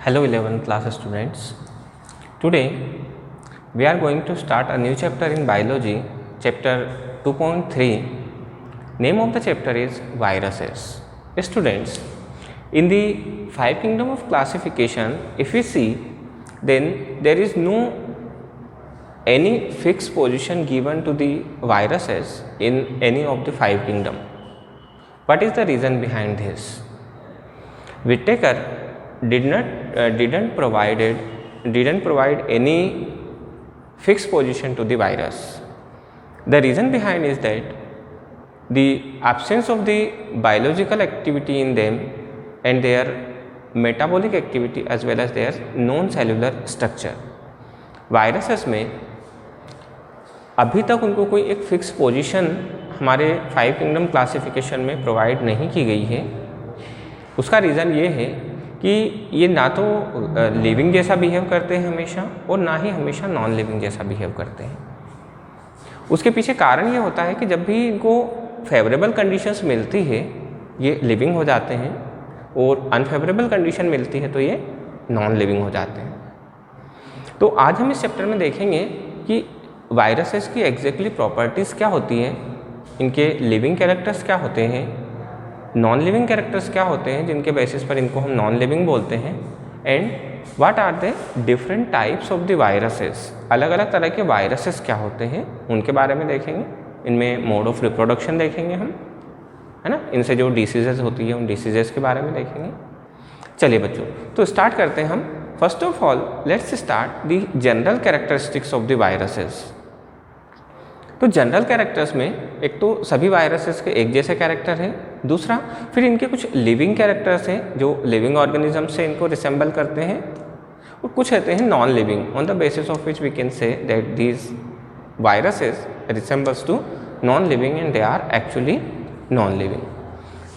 Hello 11th class students. Today we are going to start a new chapter in biology, chapter 2.3. Name of the chapter is viruses. Students, in the five kingdom of classification, if we see, then there is no any fixed position given to the viruses in any of the five kingdom. What is the reason behind this? Whittaker didn't provide any fixed position to the virus. The reason behind is that the absence of the biological activity in them and their metabolic activity as well as their non-cellular structure. Viruses में अभी तक उनको कोई एक fix position हमारे five kingdom classification में provide नहीं की गई है। उसका रीज़न ये है कि ये ना तो लिविंग जैसा बिहेव करते हैं हमेशा और ना ही हमेशा नॉन लिविंग जैसा बिहेव करते हैं। उसके पीछे कारण ये होता है कि जब भी इनको फेवरेबल कंडीशंस मिलती है ये लिविंग हो जाते हैं और अनफेवरेबल कंडीशन मिलती है तो ये नॉन लिविंग हो जाते हैं। तो आज हम इस चैप्टर में देखेंगे कि वायरसेस की एग्जैक्टली प्रॉपर्टीज़ क्या होती हैं, इनके लिविंग कैरेक्टर्स क्या होते हैं, नॉन लिविंग कैरेक्टर्स क्या होते हैं जिनके बेसिस पर इनको हम नॉन लिविंग बोलते हैं, and what are the different types of the viruses. अलग अलग तरह के वायरसेस क्या होते हैं उनके बारे में देखेंगे। इनमें मोड ऑफ रिप्रोडक्शन देखेंगे हम, है ना, इनसे जो डिसीजेज होती है उन डिसीजेज के बारे में देखेंगे। चलिए बच्चों, तो स्टार्ट करते हैं हम। First of all let's start the general characteristics of the viruses. तो जनरल कैरेक्टर्स में एक तो सभी वायरसेस के एक जैसे कैरेक्टर हैं, दूसरा फिर इनके कुछ लिविंग कैरेक्टर्स हैं जो लिविंग ऑर्गेनिज्म से इनको रिसेंबल करते हैं, और कुछ रहते हैं non living on the basis of which we can say that these viruses resembles to non living and they are actually non living.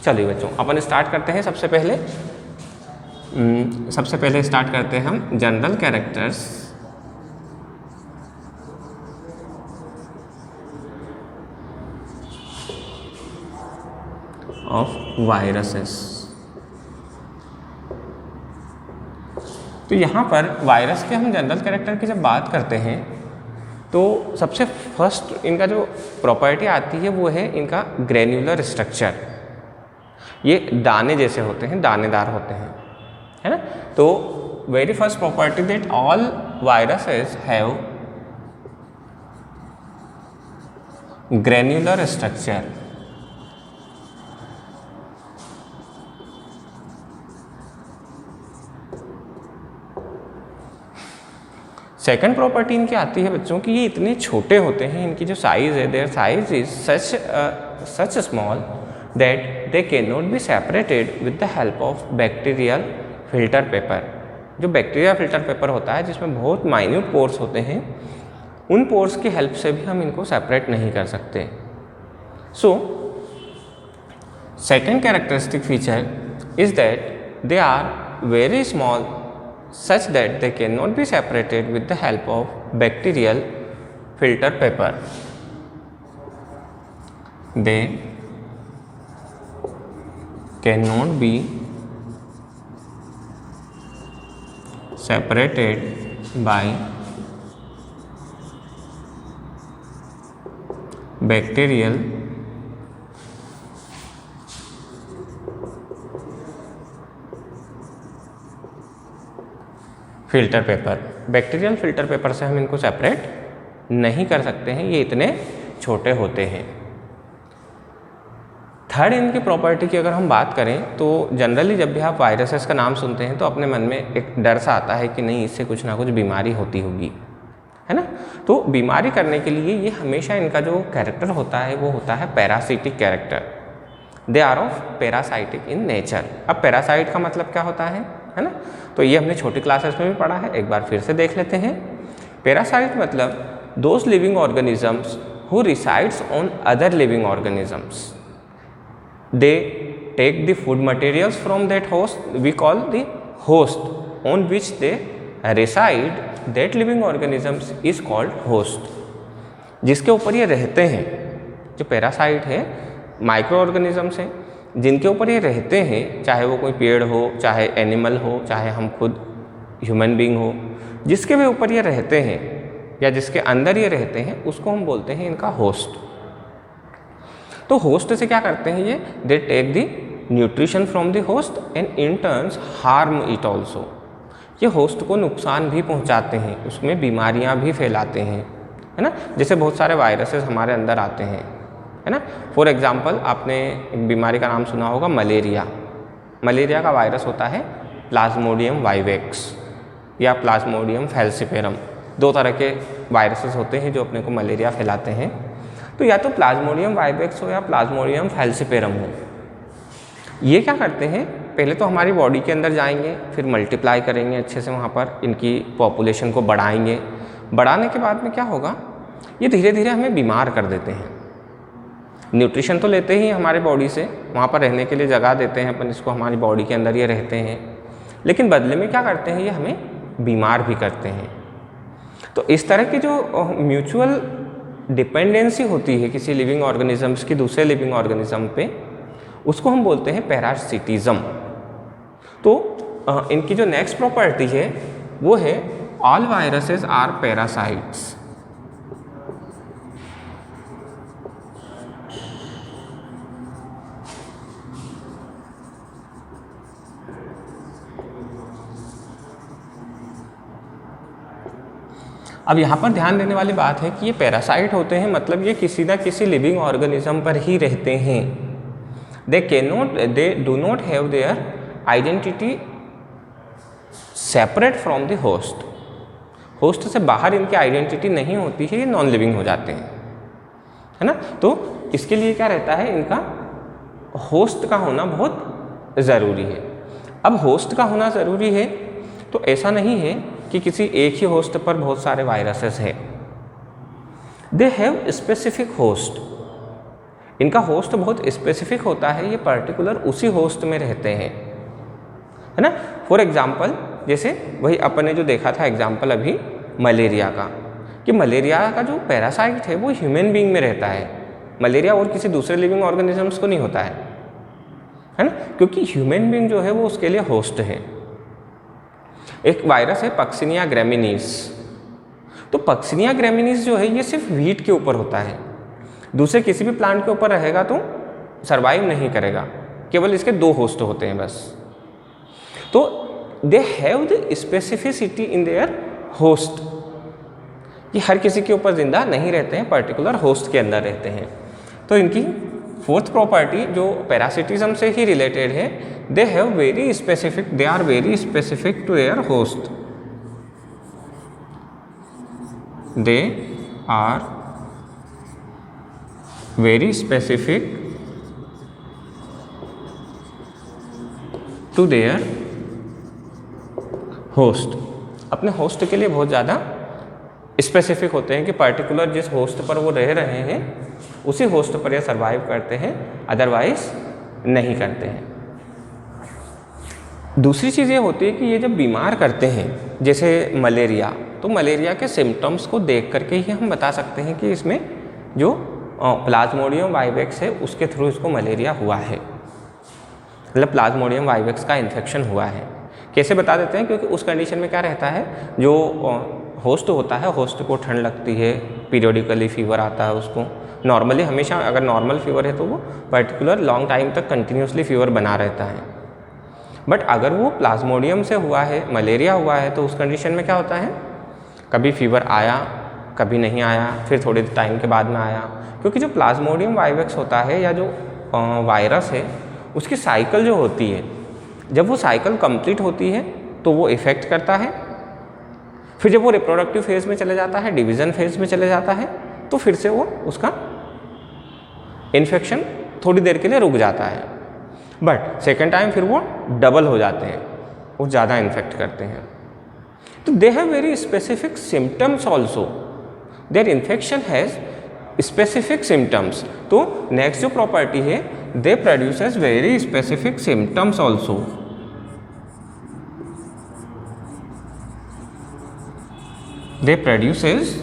चलिए बच्चों, अपन स्टार्ट करते हैं। सबसे पहले स्टार्ट करते हैं हम जनरल कैरेक्टर्स ऑफ वायरसेस। तो यहाँ पर वायरस के हम जनरल कैरेक्टर की जब बात करते हैं तो सबसे फर्स्ट इनका जो प्रॉपर्टी आती है वो है इनका ग्रेन्युलर स्ट्रक्चर। ये दाने जैसे होते हैं, दानेदार होते हैं, है ना। तो very first property that all viruses have granular structure. Second property इनकी आती है बच्चों कि ये इतने छोटे होते हैं, इनकी जो साइज़ है their size is such small that they can not be separated with the help of bacterial filter paper. जो बैक्टीरिया फिल्टर पेपर होता है जिसमें बहुत माइन्यूट पोर्स होते हैं, उन पोर्स की हेल्प से भी हम इनको सेपरेट नहीं कर सकते। So second characteristic feature is that they are very small such that they cannot be separated with the help of bacterial filter paper. They cannot be separated by bacterial filter paper. Bacterial filter paper से हम इनको separate नहीं कर सकते हैं, ये इतने छोटे होते हैं। थर्ड इनकी प्रॉपर्टी की अगर हम बात करें तो जनरली जब भी आप वायरसेस का नाम सुनते हैं तो अपने मन में एक डर सा आता है कि नहीं इससे कुछ ना कुछ बीमारी होती होगी, है ना। तो बीमारी करने के लिए ये हमेशा इनका जो कैरेक्टर होता है वो होता है parasitic character. They are of parasitic in nature. अब पैरासाइट का मतलब क्या होता है ना, तो ये हमने छोटी क्लासेस में भी पढ़ा है, एक बार फिर से देख लेते हैं। पैरासाइट मतलब those living organisms who resides on other living organisms. They take the food materials from that host, we call the host on which they reside, that living organisms is called host. जिसके ऊपर ये रहते हैं, जो parasite है micro organisms हैं जिनके ऊपर ये रहते हैं, चाहे वो कोई पेड़ हो, चाहे एनिमल हो, चाहे हम खुद ह्यूमन बीइंग हो, जिसके भी ऊपर ये रहते हैं या जिसके अंदर ये रहते हैं, उसको हम बोलते हैं इनका होस्ट। तो होस्ट से क्या करते हैं ये, they take the nutrition from the host and in turns harm it also. ये होस्ट को नुकसान भी पहुंचाते हैं, उसमें बीमारियां भी फैलाते हैं, है ना। जैसे बहुत सारे वायरसेस हमारे अंदर आते हैं, है ना। फॉर एग्जांपल आपने एक बीमारी का नाम सुना होगा, मलेरिया। मलेरिया का वायरस होता है प्लाज्मोडियम वाइवेक्स या प्लाज्मोडियम फैल्सिपेरम। 2 तरह के वायरसेस होते हैं जो अपने को मलेरिया फैलाते हैं। तो या तो प्लाज्मोडियम वाइवेक्स हो या प्लाज्मोडियम फैल्सिपेरम हो। ये क्या करते हैं, पहले तो हमारी बॉडी के अंदर जाएंगे, फिर मल्टीप्लाई करेंगे अच्छे से, वहाँ पर इनकी पॉपुलेशन को बढ़ाएंगे। बढ़ाने के बाद में क्या होगा, ये धीरे धीरे हमें बीमार कर देते हैं। न्यूट्रिशन तो लेते ही हमारे बॉडी से, वहाँ पर रहने के लिए जगह देते हैं अपन इसको, हमारी बॉडी के अंदर ये रहते हैं, लेकिन बदले में क्या करते हैं, ये हमें बीमार भी करते हैं। तो इस तरह की जो म्यूचुअल डिपेंडेंसी होती है किसी लिविंग ऑर्गेनिजम्स की दूसरे लिविंग ऑर्गेनिज्म पे, उसको हम बोलते हैं पैरासिटिज्म। तो इनकी जो नेक्स्ट प्रॉपर्टी है वो है ऑल वायरसेस आर पैरासाइट्स। अब यहाँ पर ध्यान देने वाली बात है कि ये पैरासाइट होते हैं, मतलब ये किसी ना किसी लिविंग ऑर्गेनिज्म पर ही रहते हैं। दे do not have their identity separate from the host. Host से बाहर इनकी आइडेंटिटी नहीं होती है, ये नॉन लिविंग हो जाते हैं, है ना। तो इसके लिए क्या रहता है, इनका होस्ट का होना बहुत ज़रूरी है। अब होस्ट का होना ज़रूरी है तो ऐसा नहीं है कि किसी एक ही होस्ट पर बहुत सारे वायरसेस हैं। They have specific host. इनका होस्ट बहुत स्पेसिफिक होता है, ये पर्टिकुलर उसी होस्ट में रहते हैं, है ना। फॉर एग्जाम्पल जैसे वही अपन ने जो देखा था एग्जाम्पल अभी मलेरिया का, कि मलेरिया का जो पैरासाइट है वो ह्यूमन बीइंग में रहता है। मलेरिया और किसी दूसरे लिविंग ऑर्गेनिजम्स को नहीं होता है ना, क्योंकि ह्यूमन बीइंग जो है वो उसके लिए होस्ट है। एक वायरस है पक्सिनिया ग्रैमिनीस। तो पक्सिनिया ग्रैमिनीस जो है ये सिर्फ वीट के ऊपर होता है, दूसरे किसी भी प्लांट के ऊपर रहेगा तो सरवाइव नहीं करेगा, केवल इसके 2 होस्ट होते हैं बस। तो they have the specificity in their host. ये हर किसी के ऊपर जिंदा नहीं रहते हैं, पर्टिकुलर होस्ट के अंदर रहते हैं। तो इनकी 4th प्रॉपर्टी जो पैरासिटिज्म से ही रिलेटेड है, they have very specific, they are very specific to their host. They are very specific to their host. अपने होस्ट के लिए बहुत ज़्यादा स्पेसिफिक होते हैं कि पर्टिकुलर जिस होस्ट पर वो रह रहे हैं उसी होस्ट पर ये सर्वाइव करते हैं, अदरवाइज नहीं करते हैं। दूसरी चीज़ ये होती है कि ये जब बीमार करते हैं, जैसे मलेरिया, तो मलेरिया के सिम्टम्स को देख करके ही हम बता सकते हैं कि इसमें जो प्लाज्मोडियम वाइवेक्स है उसके थ्रू इसको मलेरिया हुआ है, मतलब प्लाज्मोडियम वाइवेक्स का इन्फेक्शन हुआ है। कैसे बता देते हैं, क्योंकि उस कंडीशन में क्या रहता है, जो होस्ट होता है, होस्ट को ठंड लगती है, पीरियडिकली फीवर आता है उसको। नॉर्मली हमेशा अगर नॉर्मल फीवर है तो वो पर्टिकुलर लॉन्ग टाइम तक कंटिन्यूसली फीवर बना रहता है। बट अगर वो प्लाज्मोडियम से हुआ है, मलेरिया हुआ है, तो उस कंडीशन में क्या होता है, कभी फीवर आया, कभी नहीं आया, फिर थोड़े टाइम के बाद में आया। क्योंकि जो प्लाज्मोडियम वाइवेक्स होता है या जो वायरस है, उसकी साइकिल जो होती है, जब वो साइकिल कंप्लीट होती है तो वो इफ़ेक्ट करता है, फिर जब वो रिप्रोडक्टिव फेज़ में चले जाता है, डिवीज़न फेज़ में चले जाता है, तो फिर से वो उसका इन्फेक्शन थोड़ी देर के लिए रुक जाता है। बट सेकेंड टाइम फिर वो डबल हो जाते हैं, वो ज़्यादा इन्फेक्ट करते हैं। तो they have very specific symptoms also, their infection has specific symptoms. तो नेक्स्ट जो प्रॉपर्टी है, they produces very specific symptoms also. They produces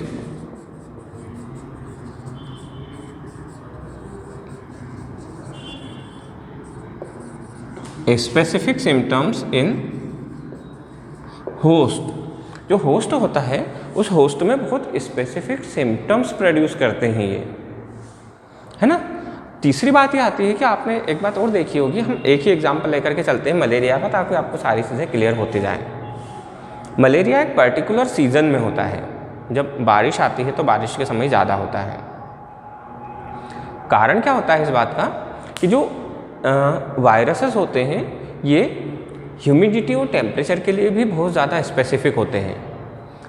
a specific symptoms in host, जो होस्ट होता है उस होस्ट में बहुत स्पेसिफिक सिम्टम्स प्रोड्यूस करते हैं ये, है ना। तीसरी बात ये आती है कि आपने एक बात और देखी होगी, हम एक ही एग्जांपल लेकर के चलते हैं मलेरिया का, ताकि आपको सारी चीज़ें क्लियर होती जाएं। मलेरिया एक पर्टिकुलर सीजन में होता है, जब बारिश आती है तो बारिश के समय ज़्यादा होता है। कारण क्या होता है इस बात का कि जो वायरसेस होते हैं ये ह्यूमिडिटी और टेम्परेचर के लिए भी बहुत ज़्यादा स्पेसिफिक होते हैं।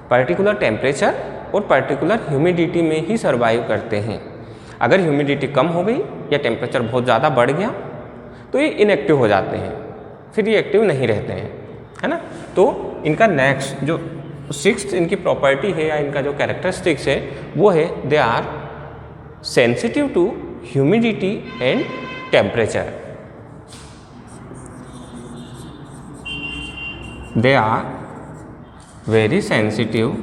पर्टिकुलर टेम्परेचर और पर्टिकुलर ह्यूमिडिटी में ही सर्वाइव करते हैं। अगर ह्यूमिडिटी कम हो गई या टेम्परेचर बहुत ज़्यादा बढ़ गया तो ये इनएक्टिव हो जाते हैं, फिर ये एक्टिव नहीं रहते हैं, है ना। तो इनका नेक्स्ट जो सिक्स्थ इनकी प्रॉपर्टी है या इनका जो कैरेक्टरिस्टिक्स है वो है they are sensitive to humidity and temperature. They are very sensitive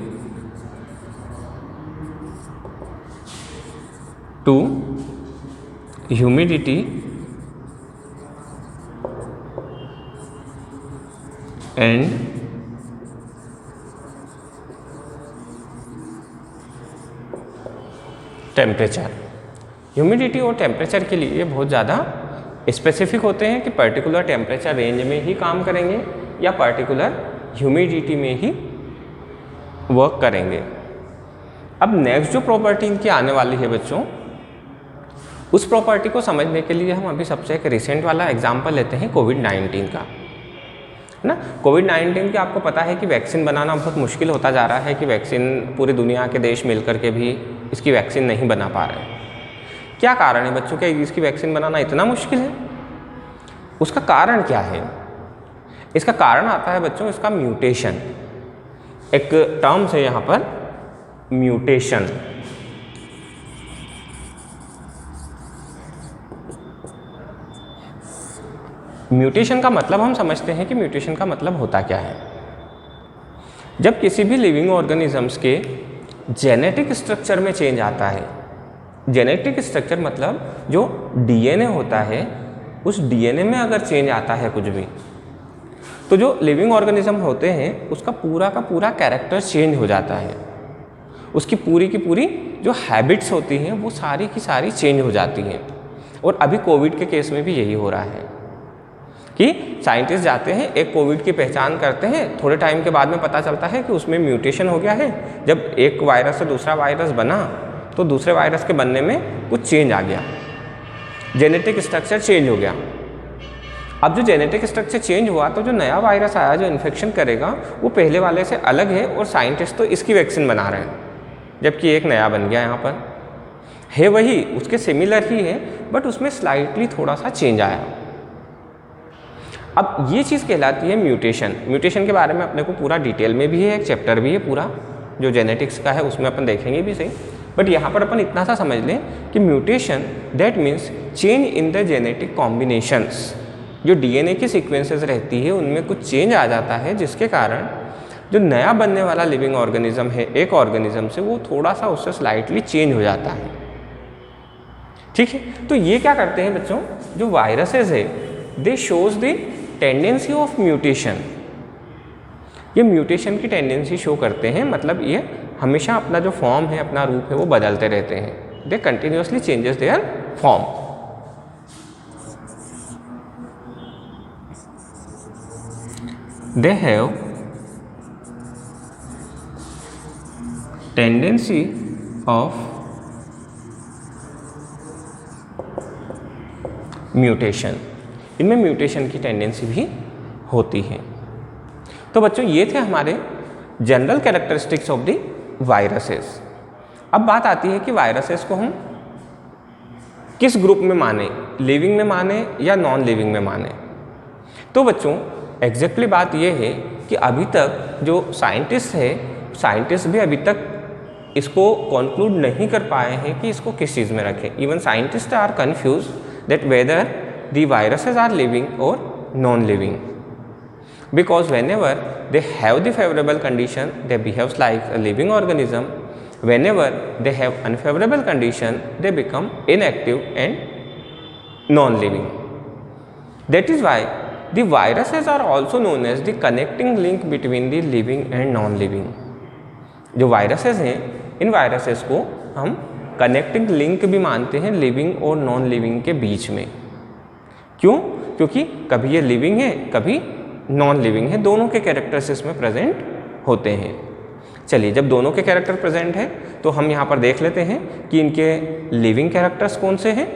to humidity and temperature. Humidity और टेम्परेचर के लिए बहुत ज़्यादा स्पेसिफिक होते हैं कि पर्टिकुलर टेम्परेचर रेंज में ही काम करेंगे या पर्टिकुलर ह्यूमिडिटी में ही वर्क करेंगे। अब नेक्स्ट जो प्रॉपर्टी इनकी आने वाली है बच्चों, उस प्रॉपर्टी को समझने के लिए हम अभी सबसे एक रिसेंट वाला एग्जांपल लेते हैं कोविड-19 का, है ना। कोविड-19 के आपको पता है कि वैक्सीन बनाना बहुत मुश्किल होता जा रहा है, कि वैक्सीन पूरी दुनिया के देश मिलकर के भी इसकी वैक्सीन नहीं बना पा रहे हैं। क्या कारण है बच्चों, क्या इसकी वैक्सीन बनाना इतना मुश्किल है? उसका कारण क्या है? इसका कारण आता है बच्चों इसका म्यूटेशन। एक टर्म्स है यहाँ पर म्यूटेशन। म्यूटेशन का मतलब हम समझते हैं कि म्यूटेशन का मतलब होता क्या है। जब किसी भी लिविंग ऑर्गेनिजम्स के जेनेटिक स्ट्रक्चर में चेंज आता है, जेनेटिक स्ट्रक्चर मतलब जो डीएनए होता है, उस डीएनए में अगर चेंज आता है कुछ भी, तो जो लिविंग ऑर्गेनिज्म होते हैं उसका पूरा का पूरा कैरेक्टर चेंज हो जाता है। उसकी पूरी की पूरी जो हैबिट्स होती हैं वो सारी की सारी चेंज हो जाती हैं। और अभी कोविड के केस में भी यही हो रहा है कि साइंटिस्ट जाते हैं, एक कोविड की पहचान करते हैं, थोड़े टाइम के बाद में पता चलता है कि उसमें म्यूटेशन हो गया है। जब एक वायरस से दूसरा वायरस बना तो दूसरे वायरस के बनने में कुछ चेंज आ गया, जेनेटिक स्ट्रक्चर चेंज हो गया। अब जो जेनेटिक स्ट्रक्चर चेंज हुआ तो जो नया वायरस आया जो इन्फेक्शन करेगा वो पहले वाले से अलग है, और साइंटिस्ट तो इसकी वैक्सीन बना रहे हैं, जबकि एक नया बन गया। यहाँ पर है वही, उसके सिमिलर ही है, बट उसमें स्लाइटली थोड़ा सा चेंज आया। अब ये चीज़ कहलाती है म्यूटेशन। म्यूटेशन के बारे में अपने को पूरा डिटेल में भी है, एक चैप्टर भी है पूरा जो जेनेटिक्स का है, उसमें अपन देखेंगे भी सही। बट यहाँ पर अपन इतना सा समझ लें कि mutation that means change in the genetic combinations. जो डीएनए की सीक्वेंसेस रहती है उनमें कुछ चेंज आ जाता है, जिसके कारण जो नया बनने वाला लिविंग ऑर्गेनिज्म है एक ऑर्गेनिज्म से, वो थोड़ा सा उससे स्लाइटली चेंज हो जाता है। ठीक है, तो ये क्या करते हैं बच्चों, जो वायरसेस है दे shows the tendency of mutation. ये म्यूटेशन की टेंडेंसी शो करते हैं, मतलब ये हमेशा अपना जो फॉर्म है, अपना रूप है, वो बदलते रहते हैं। They continuously changes there form. They have tendency of mutation. इनमें म्यूटेशन की टेंडेंसी भी होती है। तो बच्चों ये थे हमारे general characteristics of the viruses. अब बात आती है कि वायरसेस को हम किस ग्रुप में माने, लिविंग में माने या नॉन लिविंग में माने। तो बच्चों एग्जैक्टली बात यह है कि अभी तक जो साइंटिस्ट भी अभी तक इसको कंक्लूड नहीं कर पाए हैं कि इसको किस चीज़ में रखें। Even scientist are confuse that whether the viruses are living or non-living, because whenever they have the favorable condition they behaves like a living organism, whenever they have unfavorable condition they become inactive and non-living. That is why the viruses are also known as the connecting link between the living and non living. जो viruses हैं, इन viruses को हम connecting link भी मानते हैं living और non living के बीच में। क्यों? क्योंकि कभी ये लिविंग है, कभी नॉन लिविंग है, दोनों के कैरेक्टर्स इसमें प्रेजेंट होते हैं। चलिए, जब दोनों के कैरेक्टर प्रेजेंट है तो हम यहाँ पर देख लेते हैं कि इनके लिविंग कैरेक्टर्स कौन से हैं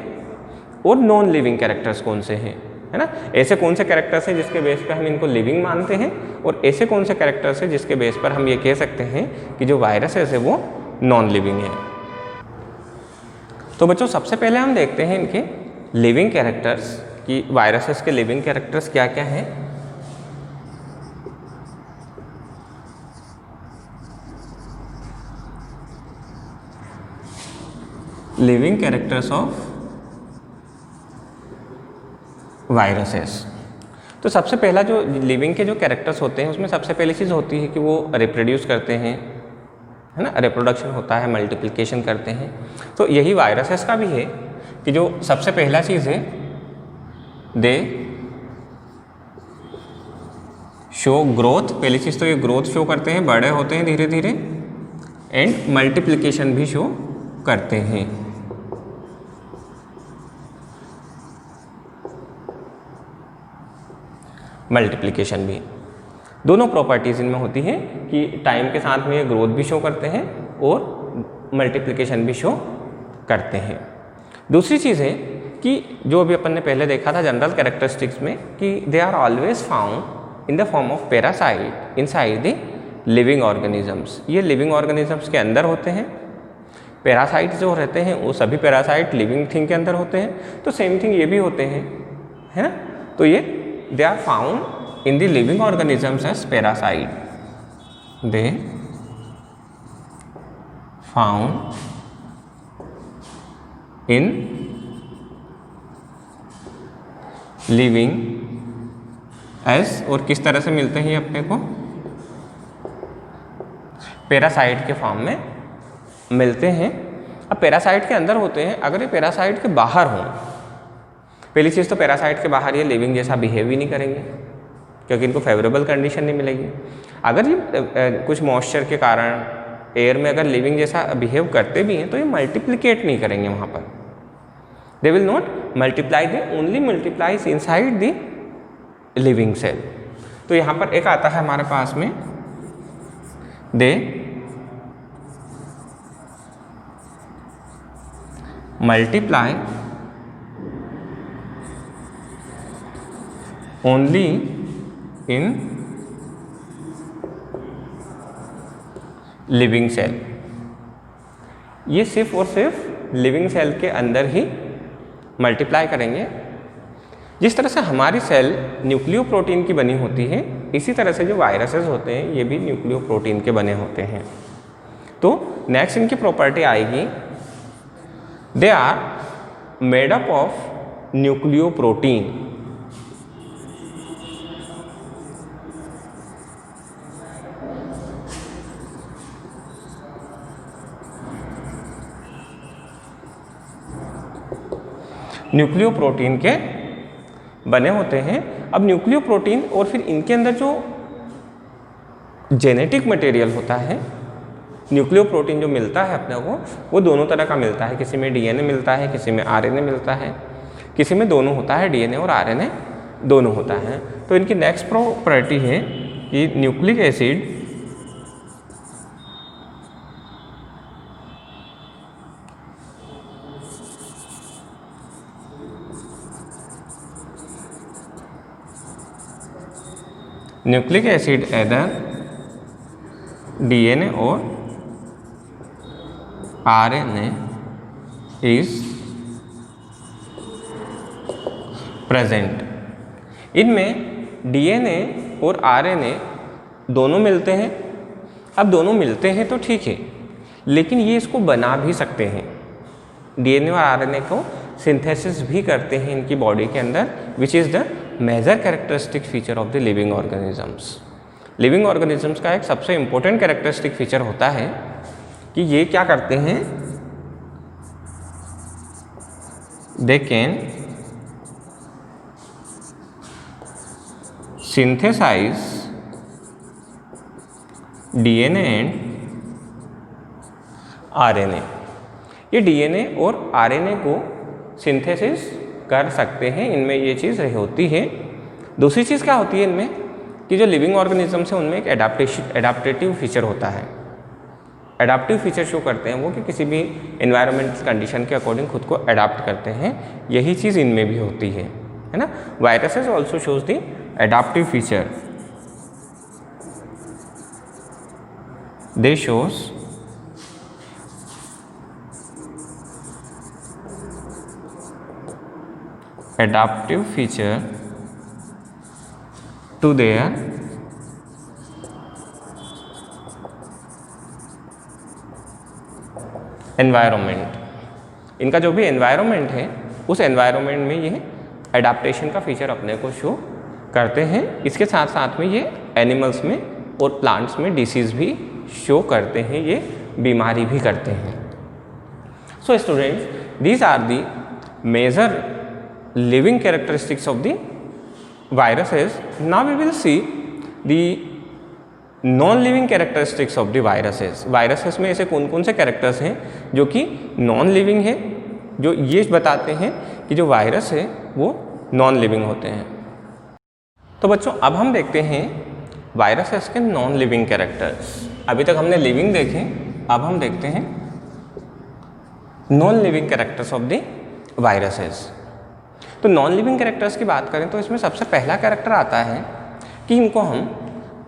और नॉन लिविंग कैरेक्टर्स कौन से हैं, है ना। ऐसे कौन से कैरेक्टर्स हैं जिसके बेस पर हम इनको लिविंग मानते हैं, और ऐसे कौन से कैरेक्टर्स हैं जिसके बेस पर हम ये कह सकते हैं कि जो वायरसेस है वो नॉन लिविंग है। तो बच्चों, सबसे पहले हम देखते हैं इनके लिविंग कैरेक्टर्स कि वायरसेस के लिविंग कैरेक्टर्स क्या क्या हैं। Living characters of viruses. तो सबसे पहला जो लिविंग के जो कैरेक्टर्स होते हैं उसमें सबसे पहली चीज़ होती है कि वो रिप्रोड्यूस करते हैं, है ना, रिप्रोडक्शन होता है, मल्टीप्लिकेशन करते हैं। तो यही वायरसेस का भी है कि जो सबसे पहला चीज़ है, दे शो ग्रोथ। पहली चीज़ तो ये ग्रोथ शो करते हैं, बड़े होते हैं धीरे धीरे, एंड मल्टीप्लिकेशन भी शो करते हैं। मल्टीप्लिकेशन भी, दोनों प्रॉपर्टीज इनमें होती हैं कि टाइम के साथ में ये ग्रोथ भी शो करते हैं और मल्टीप्लिकेशन भी शो करते हैं। दूसरी चीज़ है कि जो अभी अपन ने पहले देखा था जनरल कैरेक्टरिस्टिक्स में कि they are always found in the form of parasite inside the living organisms. ये लिविंग ऑर्गेनिजम्स के अंदर होते हैं। पैरासाइट जो रहते हैं वो सभी पैरासाइट लिविंग थिंग के अंदर होते हैं, तो सेम थिंग ये भी होते हैं, है ना। तो ये they are found in the living organisms as parasite. They found in living as, और किस तरह से मिलते हैं अपने को, पैरासाइट के फॉर्म में मिलते हैं। अब पैरासाइट के अंदर होते हैं, अगर ये पैरासाइट के बाहर हों, पहली चीज़ तो पैरासाइट के बाहर ये लिविंग जैसा बिहेव ही नहीं करेंगे क्योंकि इनको फेवरेबल कंडीशन नहीं मिलेगी। अगर ये कुछ मॉइस्चर के कारण एयर में अगर लिविंग जैसा बिहेव करते भी हैं तो ये मल्टीप्लिकेट नहीं करेंगे वहाँ पर। They will not multiply, they only multiplies inside the living cell. तो यहाँ पर एक आता है हमारे पास में, they multiply only in living cell. ये सिर्फ और सिर्फ लिविंग सेल के अंदर ही मल्टीप्लाई करेंगे। जिस तरह से हमारी सेल न्यूक्लियो प्रोटीन की बनी होती है, इसी तरह से जो वायरसेस होते हैं ये भी न्यूक्लियो प्रोटीन के बने होते हैं। तो नेक्स्ट इनकी प्रॉपर्टी आएगी, they are made up of nucleoprotein. Nucleoprotein के बने होते हैं। अब न्यूक्लियो प्रोटीन और फिर इनके अंदर जो जेनेटिक मटेरियल होता है, न्यूक्लियो प्रोटीन जो मिलता है अपने को, वो दोनों तरह का मिलता है। किसी में डीएनए मिलता है, किसी में आरएनए मिलता है, किसी में दोनों होता है, डीएनए और आरएनए दोनों होता है। तो इनकी नेक्स्ट प्रॉपर्टी है कि nucleic acid nucleic acid either DNA और आरएनए इज प्रेजेंट। इनमें डीएनए और आरएनए दोनों मिलते हैं। अब दोनों मिलते हैं तो ठीक है, लेकिन ये इसको बना भी सकते हैं। डीएनए और आरएनए को सिंथेसिस भी करते हैं इनकी बॉडी के अंदर, which is the major characteristic feature of the living organisms. Living organisms का एक सबसे इंपॉर्टेंट कैरेक्टरिस्टिक फीचर होता है कि ये क्या करते हैं, they can synthesize DNA and RNA। ये DNA और RNA को सिंथेसिस कर सकते हैं, इनमें ये चीज़ होती है। दूसरी चीज़ क्या होती है इनमें कि जो लिविंग ऑर्गेनिजम्स हैं उनमें एक एडाप्टेटिव फीचर होता है। एडाप्टिव फीचर शो करते हैं वो कि किसी भी एनवायरमेंटल कंडीशन के अकॉर्डिंग खुद को अडाप्ट करते हैं, यही चीज़ इनमें भी होती है ना। Viruses also shows the adaptive feature, they shows adaptive feature to their environment। इनका जो भी एनवायरनमेंट है उस एनवायरनमेंट में ये एडाप्टेशन का फीचर अपने को शो करते हैं। इसके साथ साथ में ये एनिमल्स में और प्लांट्स में डिसीज़ भी शो करते हैं, ये बीमारी भी करते हैं। So students, these are the major living characteristics of the viruses. Now we will see the non-living characteristics of the viruses। viruses में ऐसे कौन कौन से कैरेक्टर्स हैं जो कि नॉन लिविंग है, जो ये बताते हैं कि जो वायरस है वो नॉन लिविंग होते हैं। तो बच्चों अब हम देखते हैं वायरसेस के नॉन लिविंग कैरेक्टर्स। अभी तक हमने लिविंग देखे, अब हम देखते हैं non living characters of the viruses. तो नॉन लिविंग कैरेक्टर्स की बात करें तो इसमें सबसे पहला कैरेक्टर आता है कि इनको हम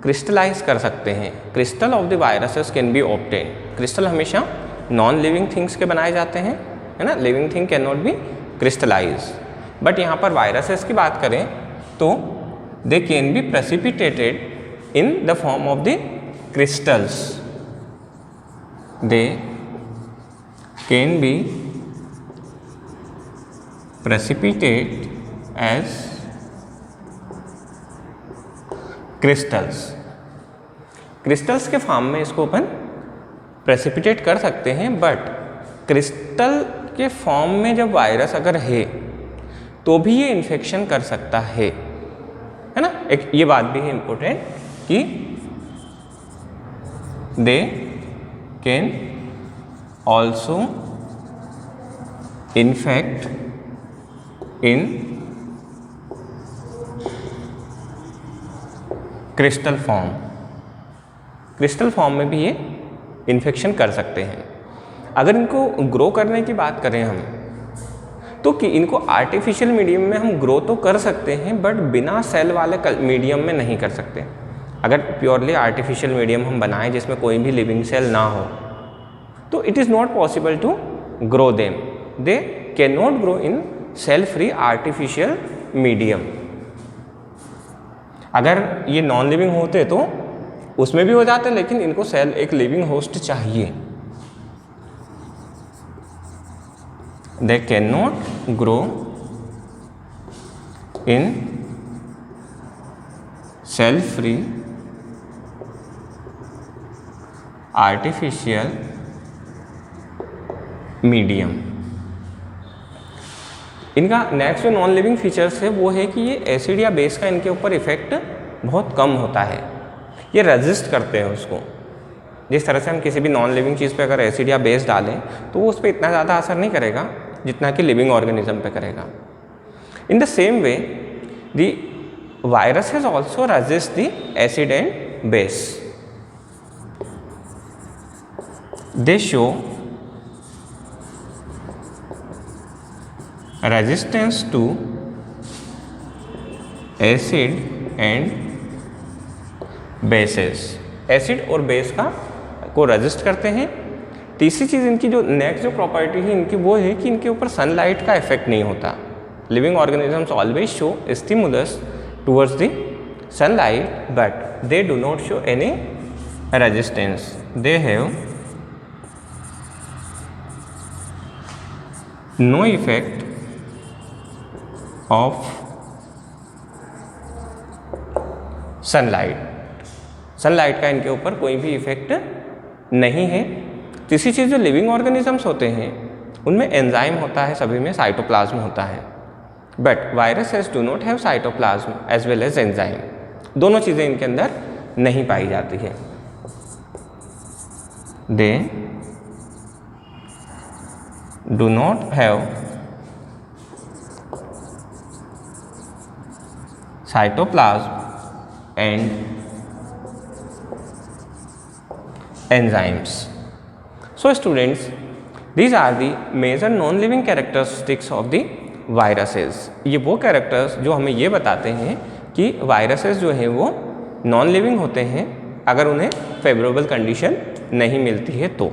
क्रिस्टलाइज कर सकते हैं। Crystal of the viruses can be obtain. Crystal हमेशा नॉन लिविंग थिंग्स के बनाए जाते हैं, है ना। Living thing can not be crystallise. But यहाँ पर वायरसेस की बात करें तो they can be precipitated in the form of the crystals. They can be precipitate as crystals। Crystals के फॉर्म में इसको अपन प्रेसिपिटेट कर सकते हैं, बट क्रिस्टल के फॉर्म में जब वायरस अगर है तो भी ये इन्फेक्शन कर सकता है ना। एक ये बात भी है इम्पोर्टेंट कि they can also infect in crystal form. Crystal form में भी ये इन्फेक्शन कर सकते हैं। अगर इनको ग्रो करने की बात करें हम तो कि इनको आर्टिफिशियल मीडियम में हम ग्रो तो कर सकते हैं, बट बिना सेल वाले मीडियम में नहीं कर सकते। अगर प्योरली आर्टिफिशियल मीडियम हम बनाएं जिसमें कोई भी लिविंग सेल ना हो तो it is not possible to grow them. They can not grow in cell free artificial medium. अगर ये नॉन लिविंग होते तो उसमें भी हो जाते, लेकिन इनको सेल एक लिविंग होस्ट चाहिए। They can not grow in cell free artificial medium. इनका नेक्स्ट जो नॉन लिविंग फीचर्स है वो है कि ये एसिड या बेस का इनके ऊपर इफेक्ट बहुत कम होता है। ये रेजिस्ट करते हैं उसको। जिस तरह से हम किसी भी नॉन लिविंग चीज़ पे अगर एसिड या बेस डालें तो वो उस पर इतना ज़्यादा असर नहीं करेगा जितना कि लिविंग ऑर्गेनिज्म पे करेगा। In the same way the virus has also resist the acid and base. They show resistance to acid and bases। Acid और बेस को रेजिस्ट करते हैं। तीसरी चीज़ इनकी जो नेक्स्ट जो प्रॉपर्टी है इनकी वो है कि इनके ऊपर सनलाइट का इफेक्ट नहीं होता। Living organisms always show stimulus towards the sunlight, but they do not show any resistance. They have no effect of sunlight का इनके ऊपर कोई भी इफेक्ट नहीं है। तीसरी चीज़ जो लिविंग ऑर्गेनिजम्स होते हैं उनमें एंजाइम होता है, सभी में साइटोप्लाज्म होता है, but viruses do not have cytoplasm as well as enzyme. दोनों चीज़ें इनके अंदर नहीं पाई जाती है। They do not have cytoplasm and enzymes. So students, these are the major non-living characteristics of the viruses। ये वो कैरेक्टर्स जो हमें ये बताते हैं कि वायरसेस जो हैं वो नॉन लिविंग होते हैं अगर उन्हें फेवरेबल कंडीशन नहीं मिलती है तो।